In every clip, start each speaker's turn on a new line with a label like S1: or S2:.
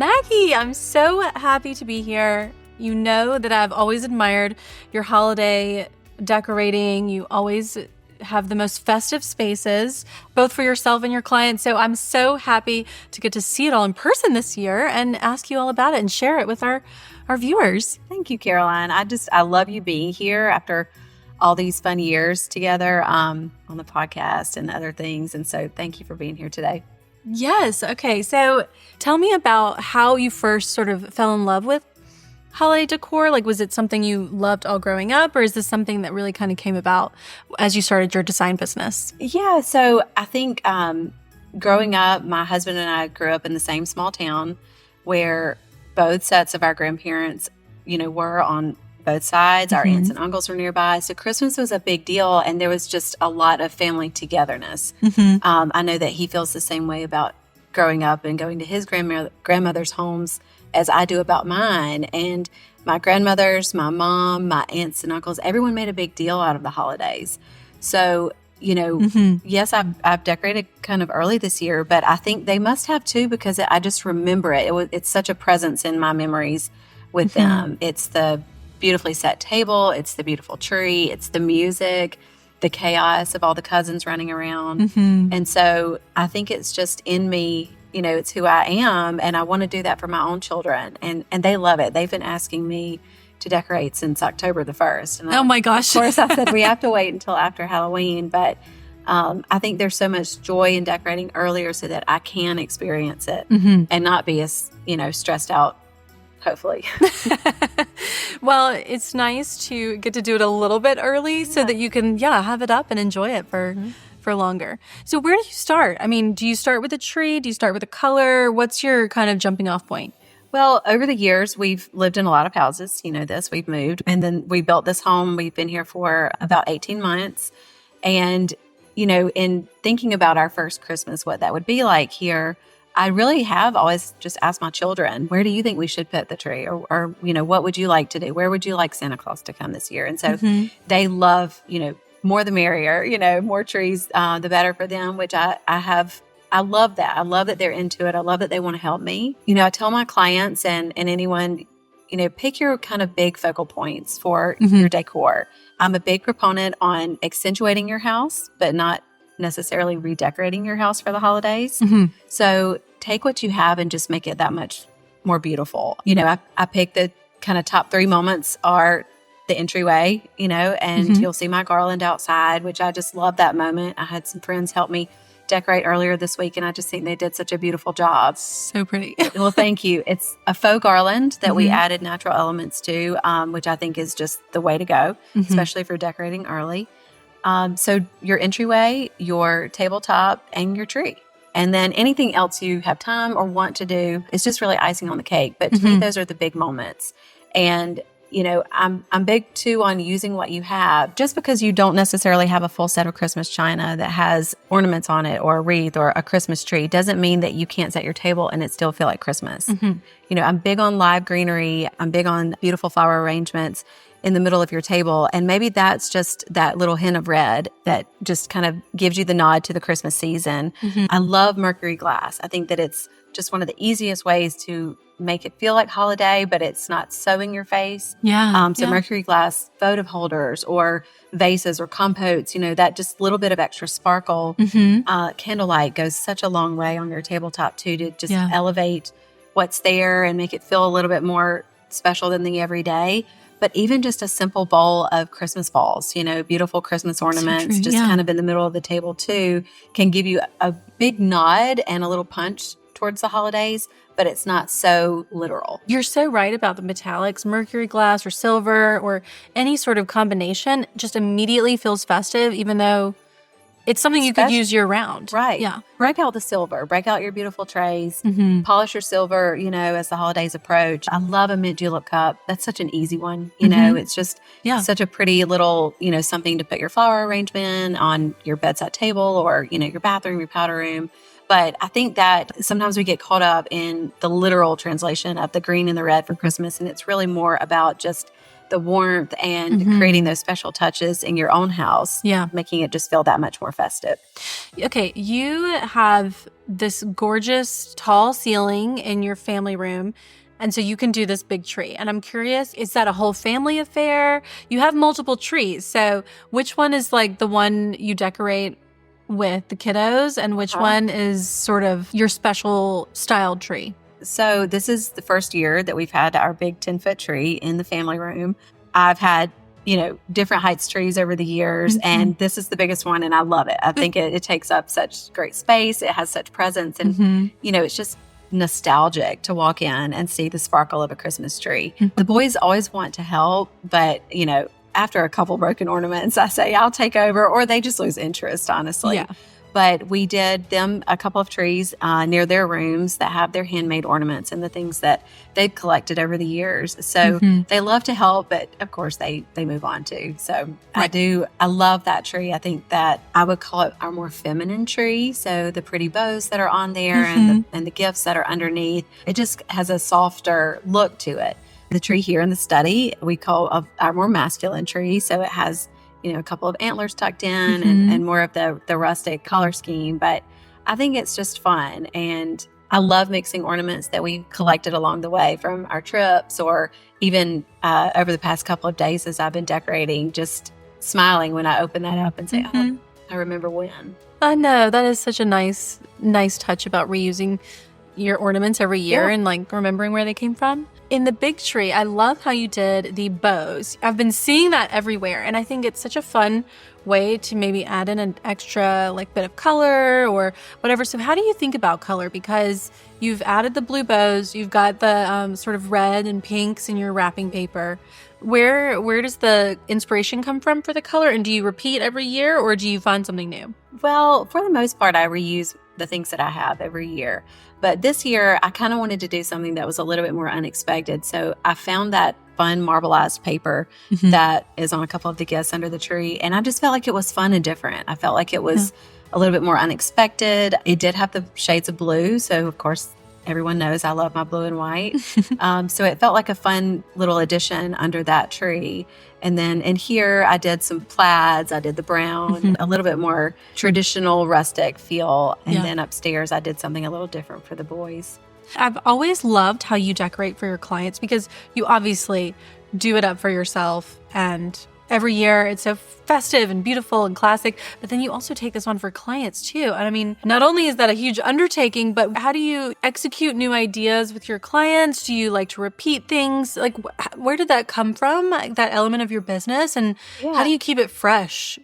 S1: Maggie, I'm so happy to be here. You know that I've always admired your holiday decorating. You always have the most festive spaces, both for yourself and your clients. So I'm so happy to get to see it all in person this year and ask you all about it and share it with our viewers.
S2: Thank you, Caroline. I love you being here after all these fun years together on the podcast and other things. And so thank you for being here today.
S1: Yes. Okay. So tell me about how you first sort of fell in love with holiday decor. Like, was it something you loved all growing up, or is this something that really kind of came about as you started your design business?
S2: Yeah. So I think growing up, my husband and I grew up in the same small town where both sets of our grandparents, were on both sides. Our aunts and uncles were nearby. So Christmas was a big deal, and there was just a lot of family togetherness. I know that he feels the same way about growing up and going to his grandmother's homes as I do about mine. And my grandmothers, my mom, my aunts and uncles, everyone made a big deal out of the holidays. So, yes, I've decorated kind of early this year, but I think they must have too, because I just remember it. It's such a presence in my memories with them. It's the beautifully set table. It's the beautiful tree. It's the music, the chaos of all the cousins running around. And so I think it's just in me. It's who I am, and I want to do that for my own children, and they love it. They've been asking me to decorate since October the 1st. And
S1: oh my gosh.
S2: Of course, I said we have to wait until after Halloween, but I think there's so much joy in decorating earlier so that I can experience it and not be as, stressed out, hopefully.
S1: Well, it's nice to get to do it a little bit early so that you can, have it up and enjoy it for longer. So where do you start? I mean, do you start with a tree? Do you start with a color? What's your kind of jumping off point?
S2: Well, over the years, we've lived in a lot of houses. You know this. We've moved. And then we built this home. We've been here for about 18 months. And, in thinking about our first Christmas, what that would be like here, I really have always just asked my children, where do you think we should put the tree? Or what would you like to do? Where would you like Santa Claus to come this year? And so they love, more the merrier, more trees, the better for them, which I love that. I love that they're into it. I love that they want to help me. I tell my clients and anyone, pick your kind of big focal points for your decor. I'm a big proponent on accentuating your house, but not necessarily redecorating your house for the holidays. So take what you have and just make it that much more beautiful. I pick the kind of top 3 moments are the entryway, and you'll see my garland outside, which I just love that moment. I had some friends help me decorate earlier this week, and I just think they did such a beautiful job.
S1: So pretty.
S2: Well, thank you. It's a faux garland that we added natural elements to, which I think is just the way to go, especially for decorating early. So your entryway, your tabletop, and your tree. And then anything else you have time or want to do is just really icing on the cake. But to me, those are the big moments. And I'm big too on using what you have. Just because you don't necessarily have a full set of Christmas china that has ornaments on it or a wreath or a Christmas tree doesn't mean that you can't set your table and it still feel like Christmas. I'm big on live greenery. I'm big on beautiful flower arrangements in the middle of your table. And maybe that's just that little hint of red that just kind of gives you the nod to the Christmas season. I love mercury glass. I think that it's just one of the easiest ways to make it feel like holiday, but it's not so in your face. Mercury glass votive holders or vases or compotes, that just little bit of extra sparkle. Candlelight goes such a long way on your tabletop too, to just elevate what's there and make it feel a little bit more special than the everyday. But even just a simple bowl of Christmas balls, beautiful Christmas ornaments, kind of in the middle of the table too, can give you a big nod and a little punch towards the holidays, but it's not so literal.
S1: You're so right about the metallics. Mercury glass or silver or any sort of combination just immediately feels festive, even though it's something you could use year round.
S2: Right.
S1: Yeah.
S2: Break out the silver. Break out your beautiful trays. Polish your silver, as the holidays approach. I love a mint julep cup. That's such an easy one. It's just such a pretty little, something to put your flower arrangement on your bedside table or, your bathroom, your powder room. But I think that sometimes we get caught up in the literal translation of the green and the red for Christmas. And it's really more about just the warmth and creating those special touches in your own house, making it just feel that much more festive.
S1: Okay, you have this gorgeous tall ceiling in your family room. And so you can do this big tree. And I'm curious, is that a whole family affair? You have multiple trees. So which one is like the one you decorate with the kiddos and which one is sort of your special styled tree?
S2: So this is the first year that we've had our big 10-foot tree in the family room. I've had, different heights trees over the years, and this is the biggest one, and I love it. I think it takes up such great space. It has such presence, and, it's just nostalgic to walk in and see the sparkle of a Christmas tree. The boys always want to help, but, after a couple broken ornaments, I say, I'll take over, or they just lose interest, honestly.
S1: Yeah.
S2: But we did them a couple of trees near their rooms that have their handmade ornaments and the things that they've collected over the years. So they love to help, but of course they move on too. So I love that tree. I think that I would call it our more feminine tree. So the pretty bows that are on there and the gifts that are underneath, it just has a softer look to it. The tree here in the study, we call our more masculine tree. So it has a couple of antlers tucked in and more of the rustic color scheme. But I think it's just fun. And I love mixing ornaments that we collected along the way from our trips or even over the past couple of days as I've been decorating, just smiling when I open that up and say, oh, I remember when.
S1: I know. That is such a nice touch about reusing your ornaments every year and like remembering where they came from. In the big tree, I love how you did the bows. I've been seeing that everywhere, and I think it's such a fun way to maybe add in an extra like bit of color or whatever. So how do you think about color? Because you've added the blue bows, you've got the sort of red and pinks in your wrapping paper. Where does the inspiration come from for the color? And do you repeat every year or do you find something new?
S2: Well, for the most part, I reuse the things that I have every year. But this year, I kind of wanted to do something that was a little bit more unexpected. So I found that fun marbleized paper that is on a couple of the gifts under the tree. And I just felt like it was fun and different. I felt like it was a little bit more unexpected. It did have the shades of blue. So, of course, everyone knows I love my blue and white. So it felt like a fun little addition under that tree. And then in here, I did some plaids. I did the brown, a little bit more traditional rustic feel. And then upstairs, I did something a little different for the boys.
S1: I've always loved how you decorate for your clients because you obviously do it up for yourself. And every year it's so festive and beautiful and classic, but then you also take this on for clients too. And I mean, not only is that a huge undertaking, but how do you execute new ideas with your clients? Do you like to repeat things? Like, where did that come from, that element of your business? And how do you keep it fresh?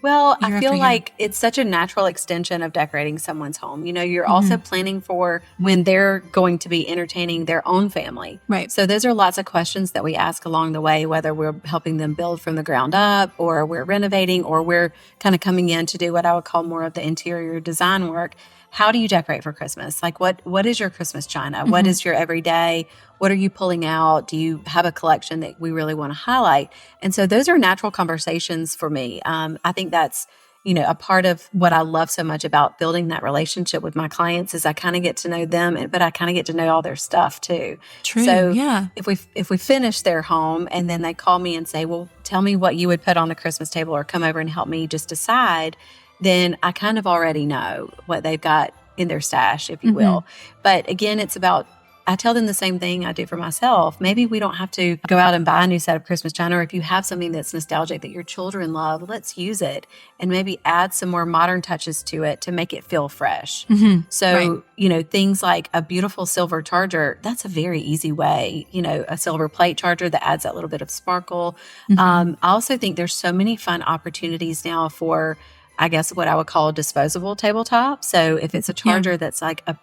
S2: Well, I feel like it's such a natural extension of decorating someone's home. You're also planning for when they're going to be entertaining their own family.
S1: Right.
S2: So those are lots of questions that we ask along the way, whether we're helping them build from the ground up or we're renovating or we're kind of coming in to do what I would call more of the interior design work. How do you decorate for Christmas? Like what is your Christmas china? What is your everyday? What are you pulling out? Do you have a collection that we really want to highlight? And so those are natural conversations for me. I think that's, a part of what I love so much about building that relationship with my clients is I kind of get to know them, but I kind of get to know all their stuff too.
S1: True.
S2: So if we finish their home and then they call me and say, well, tell me what you would put on the Christmas table or come over and help me just decide, then I kind of already know what they've got in their stash, if you will. But again, it's about, I tell them the same thing I do for myself. Maybe we don't have to go out and buy a new set of Christmas china, or if you have something that's nostalgic that your children love, let's use it and maybe add some more modern touches to it to make it feel fresh. So, things like a beautiful silver charger, that's a very easy way, a silver plate charger that adds that little bit of sparkle. I also think there's so many fun opportunities now for, I guess, what I would call a disposable tabletop. So if it's a charger that's like a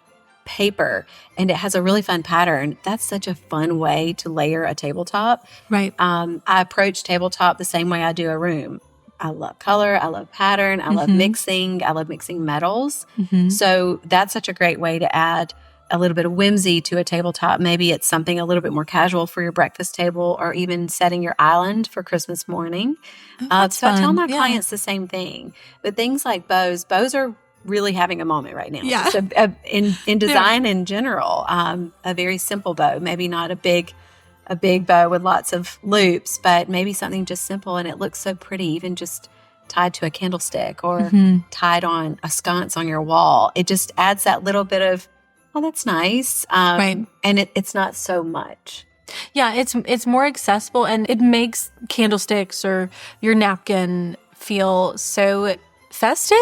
S2: paper and it has a really fun pattern, that's such a fun way to layer a tabletop.
S1: Right.
S2: I approach tabletop the same way I do a room. I love color. I love pattern. I love mixing. I love mixing metals. So that's such a great way to add a little bit of whimsy to a tabletop. Maybe it's something a little bit more casual for your breakfast table or even setting your island for Christmas morning. So I tell my clients the same thing. But things like bows are really having a moment right now.
S1: Yeah.
S2: Just in design in general, a very simple bow, maybe not a big a big bow with lots of loops, but maybe something just simple and it looks so pretty, even just tied to a candlestick or tied on a sconce on your wall. It just adds that little bit of, oh, that's nice.
S1: Right.
S2: And it's not so much.
S1: Yeah, it's more accessible, and it makes candlesticks or your napkin feel so festive,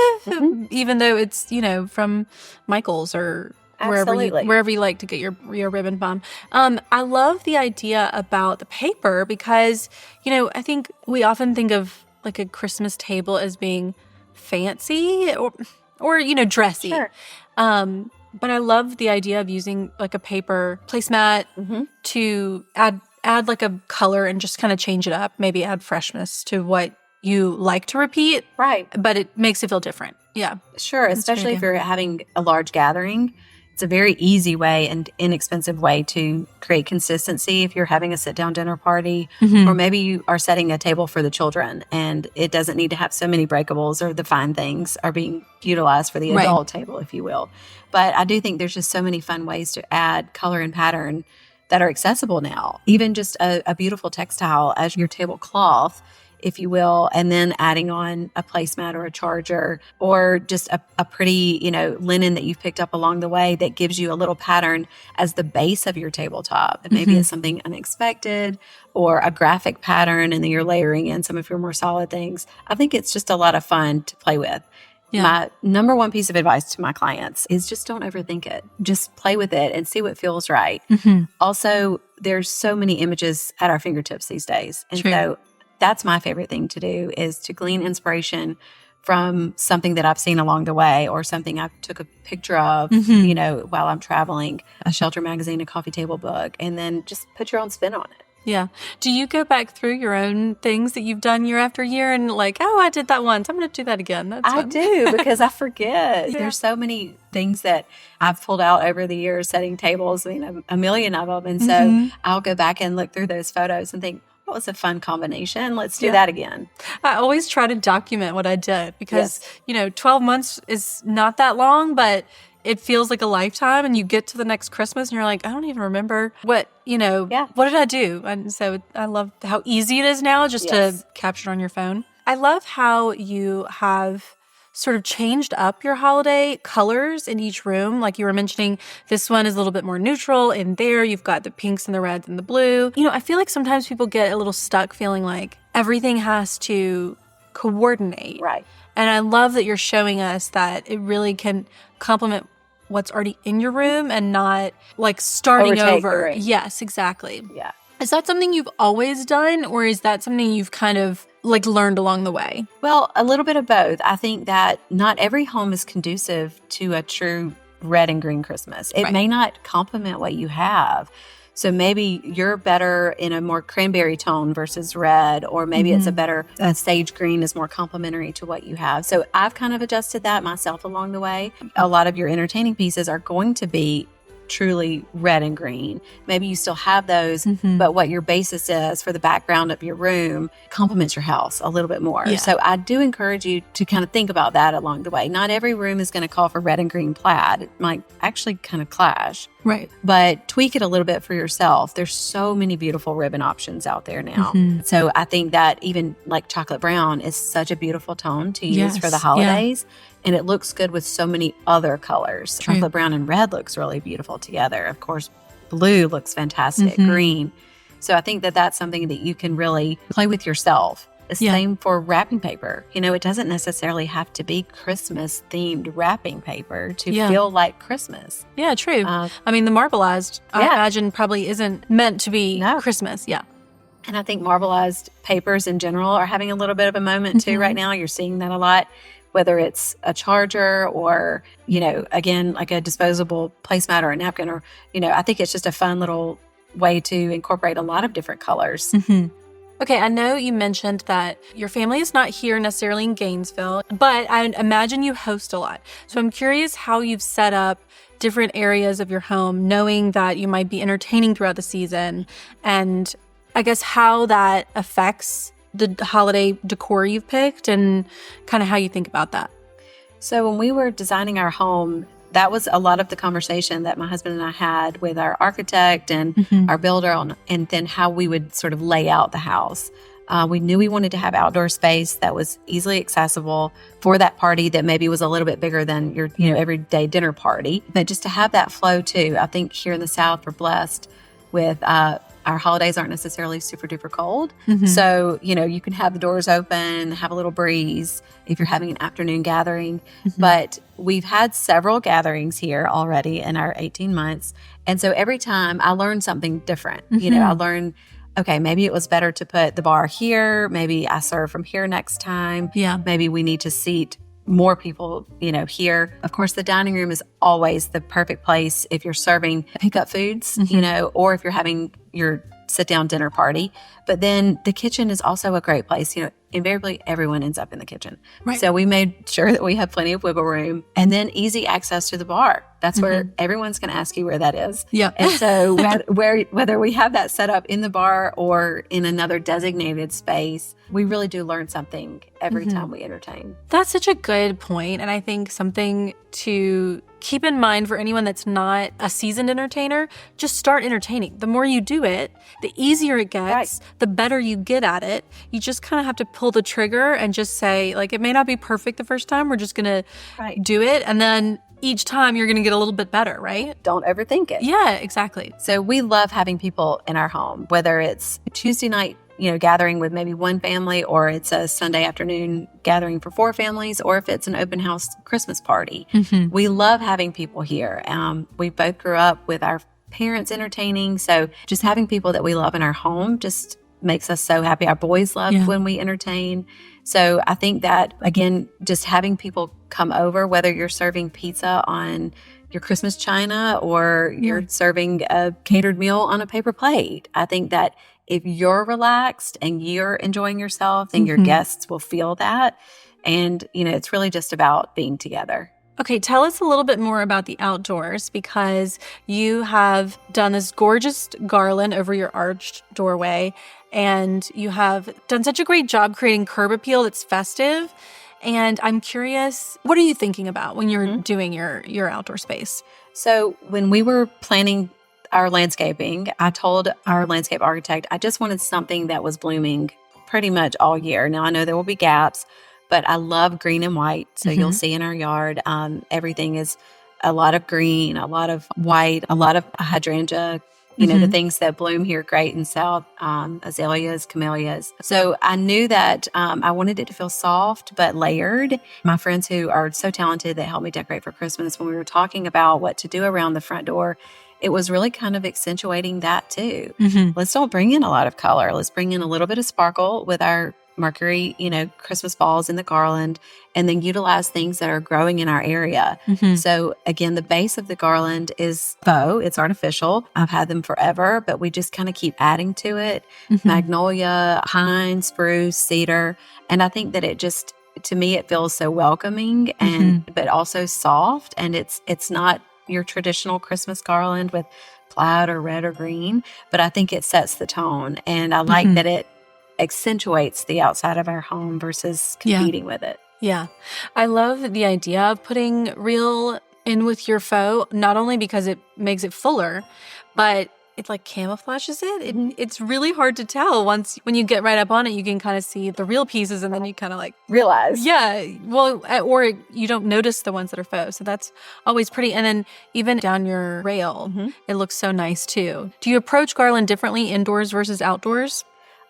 S1: even though it's, from Michael's or wherever you like to get your ribbon from. I love the idea about the paper because, I think we often think of like a Christmas table as being fancy or dressy.
S2: Sure.
S1: But I love the idea of using like a paper placemat to add like a color and just kind of change it up, maybe add freshness to what you like to repeat.
S2: Right.
S1: But it makes it feel different. Yeah.
S2: Sure. Especially if you're having a large gathering. It's a very easy way and inexpensive way to create consistency if you're having a sit-down dinner party, or maybe you are setting a table for the children and it doesn't need to have so many breakables, or the fine things are being utilized for the adult table, if you will. But I do think there's just so many fun ways to add color and pattern that are accessible now. Even just a beautiful textile as your tablecloth, if you will, and then adding on a placemat or a charger or just a pretty, linen that you've picked up along the way that gives you a little pattern as the base of your tabletop. And maybe it's something unexpected or a graphic pattern, and then you're layering in some of your more solid things. I think it's just a lot of fun to play with. Yeah. My number one piece of advice to my clients is just don't overthink it. Just play with it and see what feels right. Also, there's so many images at our fingertips these days. And so that's my favorite thing to do, is to glean inspiration from something that I've seen along the way or something I took a picture of, while I'm traveling, a shelter magazine, a coffee table book, and then just put your own spin on it.
S1: Yeah. Do you go back through your own things that you've done year after year and like, oh, I did that once, I'm going to do that again? That's fun.
S2: I do, because I forget. There's so many things that I've pulled out over the years setting tables, a million of them. And so I'll go back and look through those photos and think, what was a fun combination? Let's do that again.
S1: I always try to document what I did because, 12 months is not that long, but it feels like a lifetime. And you get to the next Christmas and you're like, I don't even remember what did I do? And so I love how easy it is now just to capture it on your phone. I love how you have sort of changed up your holiday colors in each room. Like you were mentioning, this one is a little bit more neutral. In there, you've got the pinks and the reds and the blue. I feel like sometimes people get a little stuck feeling like everything has to coordinate.
S2: Right.
S1: And I love that you're showing us that it really can complement what's already in your room and not like starting over. Yes, exactly.
S2: Yeah.
S1: Is that something you've always done, or is that something you've kind of like learned along the way?
S2: Well, a little bit of both. I think that not every home is conducive to a true red and green Christmas. It may not complement what you have. So maybe you're better in a more cranberry tone versus red, or maybe it's a sage green is more complementary to what you have. So I've kind of adjusted that myself along the way. A lot of your entertaining pieces are going to be truly red and green. Maybe you still have those, but what your basis is for the background of your room complements your house a little bit more. Yeah. So I do encourage you to kind of think about that along the way. Not every room is going to call for red and green plaid. It might actually kind of clash.
S1: Right.
S2: But tweak it a little bit for yourself. There's so many beautiful ribbon options out there now. So I think that even like chocolate brown is such a beautiful tone to use for the holidays. Yeah. And it looks good with so many other colors.
S1: True.
S2: Chocolate brown and red looks really beautiful together. Of course, blue looks fantastic, green. So I think that that's something that you can really play with yourself. The same for wrapping paper. It doesn't necessarily have to be Christmas-themed wrapping paper to feel like Christmas.
S1: Yeah, true. The marbleized, I imagine, probably isn't meant to be Christmas. Yeah.
S2: And I think marbleized papers in general are having a little bit of a moment too right now. You're seeing that a lot. Whether it's a charger or, again, like a disposable placemat or a napkin, or, I think it's just a fun little way to incorporate a lot of different colors.
S1: Okay, I know you mentioned that your family is not here necessarily in Gainesville, but I imagine you host a lot. So I'm curious how you've set up different areas of your home, knowing that you might be entertaining throughout the season, and I guess how that affects the holiday decor you've picked and kind of how you think about that.
S2: So when we were designing our home, that was a lot of the conversation that my husband and I had with our architect and our builder and then how we would sort of lay out the house. We knew we wanted to have outdoor space that was easily accessible for that party that maybe was a little bit bigger than your, everyday dinner party. But just to have that flow too. I think here in the South, we're blessed with our holidays aren't necessarily super duper cold. So, you can have the doors open, have a little breeze if you're having an afternoon gathering. But we've had several gatherings here already in our 18 months. And so every time I learned something different. I learned, okay, maybe it was better to put the bar here. Maybe I serve from here next time.
S1: Yeah.
S2: Maybe we need to seat more people, here. Of course, the dining room is always the perfect place if you're serving pickup foods, or if you're having your sit-down dinner party. But then the kitchen is also a great place. Invariably, everyone ends up in the kitchen.
S1: Right.
S2: So we made sure that we have plenty of wiggle room and then easy access to the bar. That's where everyone's going to ask you where that is.
S1: Yeah.
S2: And so whether we have that set up in the bar or in another designated space, we really do learn something every time we entertain.
S1: That's such a good point. And I think something to keep in mind for anyone that's not a seasoned entertainer, just start entertaining. The more you do it, the easier it gets, the better you get at it. You just kind of have to pull the trigger and just say, it may not be perfect the first time. We're just going to do it. And then each time you're going to get a little bit better, right?
S2: Don't overthink it.
S1: Yeah, exactly.
S2: So we love having people in our home, whether it's a Tuesday night, gathering with maybe one family, or it's a Sunday afternoon gathering for 4 families, or if it's an open house Christmas party. We love having people here. We both grew up with our parents entertaining. So just having people that we love in our home just makes us so happy. Our boys love when we entertain. So I think that, again, just having people come over, whether you're serving pizza on your Christmas china or you're serving a catered meal on a paper plate, I think that if you're relaxed and you're enjoying yourself, then your guests will feel that. And, it's really just about being together.
S1: Okay, tell us a little bit more about the outdoors, because you have done this gorgeous garland over your arched doorway, and you have done such a great job creating curb appeal that's festive. And I'm curious, what are you thinking about when you're doing your outdoor space?
S2: So when we were planning our landscaping, I told our landscape architect, I just wanted something that was blooming pretty much all year. Now, I know there will be gaps, but I love green and white. So you'll see in our yard, everything is a lot of green, a lot of white, a lot of hydrangea, the things that bloom here great in South, azaleas, camellias. So I knew that I wanted it to feel soft but layered. My friends who are so talented that helped me decorate for Christmas, when we were talking about what to do around the front door, it was really kind of accentuating that too. Let's don't bring in a lot of color. Let's bring in a little bit of sparkle with our Mercury, Christmas balls in the garland, and then utilize things that are growing in our area. So again, the base of the garland is faux. It's artificial. I've had them forever, but we just kind of keep adding to it. Magnolia, pine, spruce, cedar. And I think that to me, it feels so welcoming and, but also soft. And it's not your traditional Christmas garland with plaid or red or green, but I think it sets the tone. And I like that it accentuates the outside of our home versus competing with it.
S1: Yeah. I love the idea of putting real in with your faux, not only because it makes it fuller, but it camouflages it. It's really hard to tell when you get right up on it. You can kind of see the real pieces, and then you kind of
S2: realize.
S1: Yeah. Well, or you don't notice the ones that are faux. So that's always pretty. And then even down your rail, it looks so nice too. Do you approach garland differently indoors versus outdoors?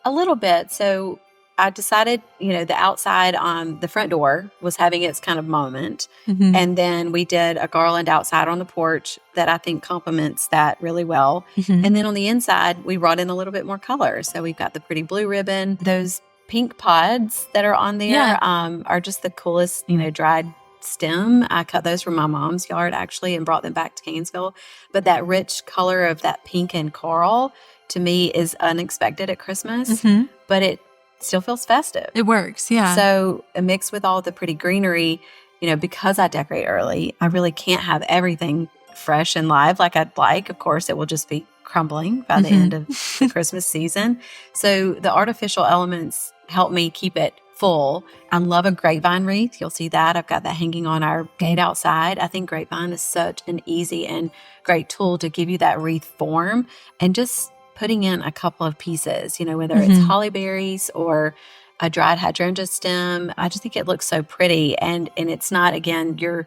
S2: A little bit. So I decided, the outside on the front door was having its kind of moment. And then we did a garland outside on the porch that I think complements that really well. And then on the inside, we brought in a little bit more color. So we've got the pretty blue ribbon. Those pink pods that are on there are just the coolest, dried stem. I cut those from my mom's yard actually and brought them back to Gainesville. But that rich color of that pink and coral to me is unexpected at Christmas, but it still feels festive.
S1: It works, yeah.
S2: So mixed with all the pretty greenery, because I decorate early, I really can't have everything fresh and live like I'd like. Of course, it will just be crumbling by the end of the Christmas season. So the artificial elements help me keep it full. I love a grapevine wreath. You'll see that. I've got that hanging on our gate outside. I think grapevine is such an easy and great tool to give you that wreath form, and just putting in a couple of pieces, whether it's holly berries or a dried hydrangea stem. I just think it looks so pretty. And it's not, again, your,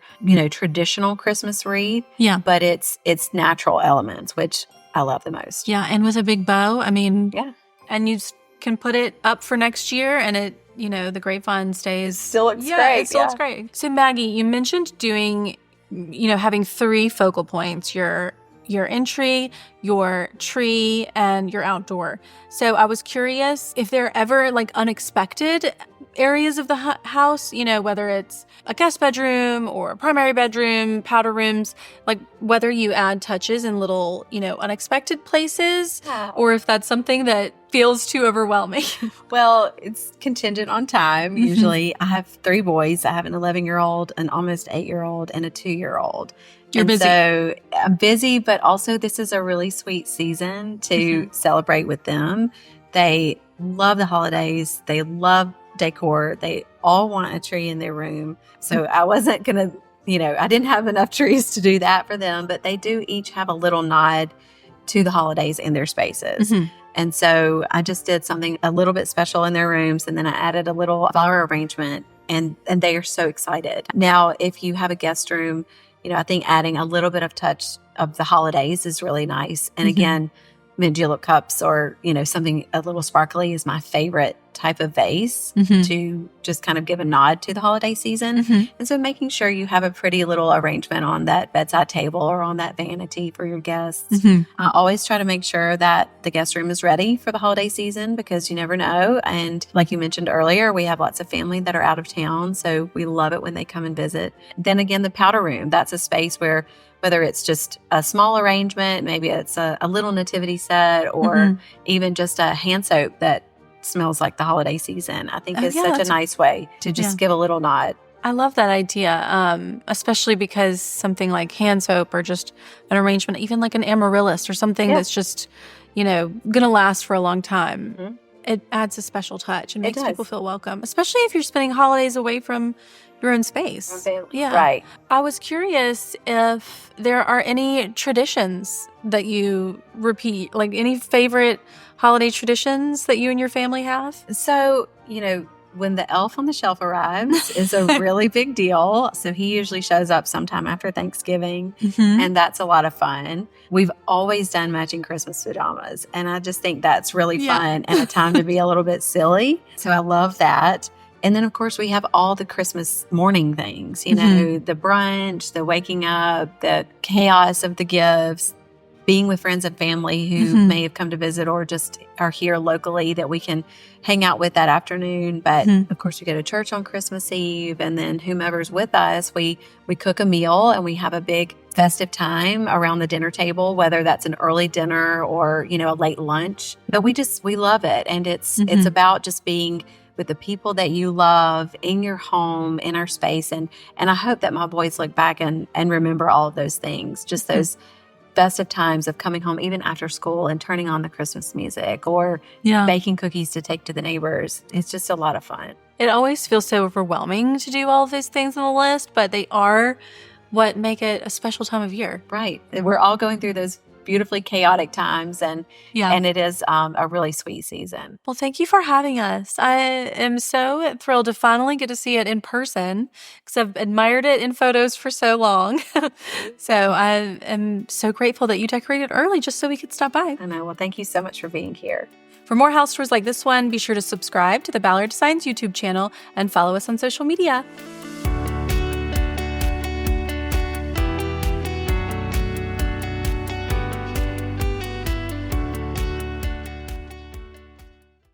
S2: traditional Christmas wreath, but it's natural elements, which I love the most.
S1: Yeah. And with a big bow,
S2: Yeah.
S1: And you can put it up for next year, and it, the grapevine stays.
S2: Still looks great.
S1: It still looks great. So Maggie, you mentioned doing, having 3 focal points, your entry, your tree, and your outdoor. So I was curious if there are ever like unexpected areas of the house, whether it's a guest bedroom or a primary bedroom, powder rooms, like whether you add touches in little, unexpected places, or if that's something that feels too overwhelming.
S2: Well, it's contingent on time. Usually I have 3 boys. I have an 11-year-old, an almost 8-year-old, and a 2-year-old.
S1: You're busy.
S2: So I'm busy, but also this is a really sweet season to celebrate with them. They love the holidays. They love decor. They all want a tree in their room. So I wasn't going to, I didn't have enough trees to do that for them, but they do each have a little nod to the holidays in their spaces. And so I just did something a little bit special in their rooms, and then I added a little flower arrangement, and they are so excited. Now, if you have a guest room, I think adding a little bit of touch of the holidays is really nice. And again, mint julep cups or, something a little sparkly is my favorite type of vase to just kind of give a nod to the holiday season. And so making sure you have a pretty little arrangement on that bedside table or on that vanity for your guests. I always try to make sure that the guest room is ready for the holiday season, because you never know. And like you mentioned earlier, we have lots of family that are out of town, so we love it when they come and visit. Then again, the powder room, that's a space where whether it's just a small arrangement, maybe it's a little nativity set, or even just a hand soap that smells like the holiday season, I think is such a nice way to just give a little nod.
S1: I love that idea, especially because something like hand soap or just an arrangement, even like an amaryllis or something that's just, going to last for a long time. It adds a special touch and makes people feel welcome, especially if you're spending holidays away from your own space.
S2: Yeah. Right.
S1: I was curious if there are any traditions that you repeat, like any favorite holiday traditions that you and your family have?
S2: So, when the elf on the shelf arrives is a really big deal. So he usually shows up sometime after Thanksgiving, and that's a lot of fun. We've always done matching Christmas pajamas, and I just think that's really fun and a time to be a little bit silly. So I love that. And then, of course, we have all the Christmas morning things, the brunch, the waking up, the chaos of the gifts, being with friends and family who may have come to visit or just are here locally that we can hang out with that afternoon. But of course, we go to church on Christmas Eve, and then whomever's with us, we cook a meal and we have a big festive time around the dinner table, whether that's an early dinner or, a late lunch. But we love it. And it's about just being with the people that you love in your home, in our space. And I hope that my boys look back and remember all of those things, just those festive times of coming home even after school and turning on the Christmas music or baking cookies to take to the neighbors. It's just a lot of fun.
S1: It always feels so overwhelming to do all of those things on the list, but they are what make it a special time of year.
S2: Right. We're all going through those beautifully chaotic times, and it is a really sweet season.
S1: Well, thank you for having us. I am so thrilled to finally get to see it in person, because I've admired it in photos for so long. So I am so grateful that you decorated early just so we could stop by.
S2: I know. Well, thank you so much for being here.
S1: For more house tours like this one, be sure to subscribe to the Ballard Designs YouTube channel and follow us on social media.